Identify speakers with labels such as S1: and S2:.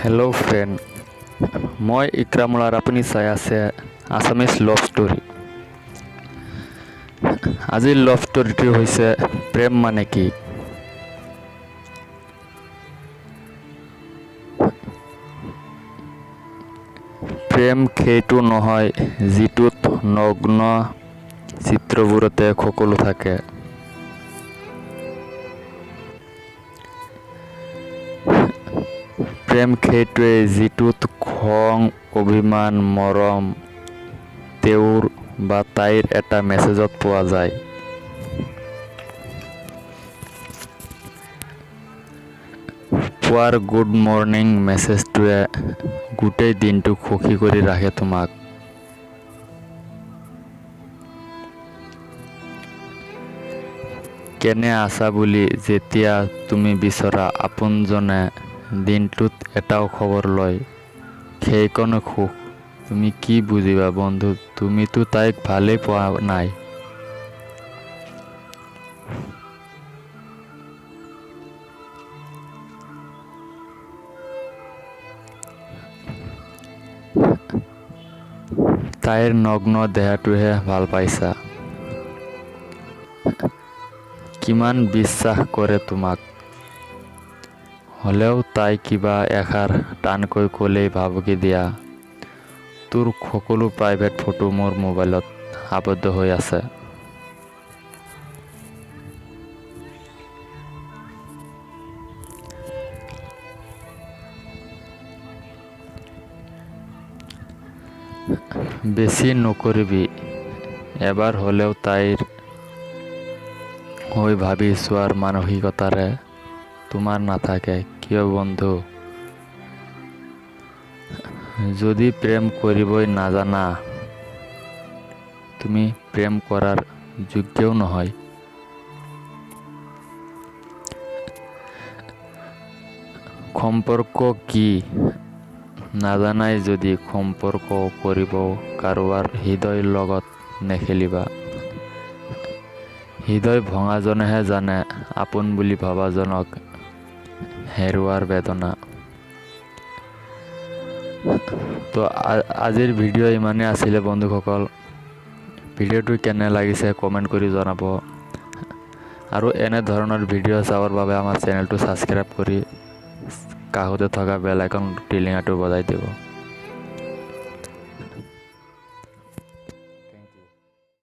S1: Hello' friend, মই ইক্ৰামুল আৰু আপুনি চাই আছে আছামিজ লভ ষ্টৰী। আজিৰ লভ ষ্টৰীটো হৈছে প্ৰেম মানে কি। প্ৰেম সেইটো নহয় যিটোত নগ্ন চিত্ৰবোৰতে সকলো থাকে। প্ৰেম সেইটোৱে যিটোত খং, অভিমান, মৰম তেওঁৰ বা তাইৰ এটা মেছেজত পোৱা যায়। পুৱাৰ গুড মৰ্ণিং মেছেজটোৱে গোটেই দিনটো সুখী কৰি ৰাখে তোমাক। কেনে আছা বুলি যেতিয়া তুমি বিচৰা আপোনজনে দিনটোত এটাও খবৰ লয়, সেইকণ সুখ তুমি কি বুজিবা বন্ধু, তুমিতো তাইক ভালেই পোৱা নাই। তাইৰ নগ্ন দেহটোহে ভাল পাইছা। কিমান বিশ্বাস কৰে তোমাক, হ'লেও তাই কিবা এষাৰ টানকৈ ক'লেই ভাবুকি দিয়া, তোৰ সকলো প্ৰাইভেট ফটো মোৰ মোবাইলত আবদ্ধ হৈ আছে। বেছি নকৰিবি, এবাৰ হ'লেও তাইৰ হৈ ভাবি চোৱাৰ মানসিকতাৰে তোমাৰ নাথাকে কিয় বন্ধু? যদি প্ৰেম কৰিবই নাজানা, তুমি প্ৰেম কৰাৰ যোগ্যও নহয়। সম্পৰ্ক কি নাজানাই যদি সম্পৰ্ক কৰিব কাৰোবাৰ হৃদয়ৰ লগত নেখেলিবা। হৃদয় ভঙাজনেহে জানে আপোন বুলি ভবাজনক হেৰুৱাৰ বেদনা। তো আজিৰ ভিডিঅ' ইমানেই আছিলে বন্ধুসকল। ভিডিঅ'টো কেনে লাগিছে কমেণ্ট কৰি জনাব, আৰু এনে ধৰণৰ ভিডিঅ' চাবৰ বাবে আমাৰ চেনেলটো ছাবস্ক্ৰাইব কৰি কাষতে থকা বেল আইকন টিলিঙাটো বজাই দিব।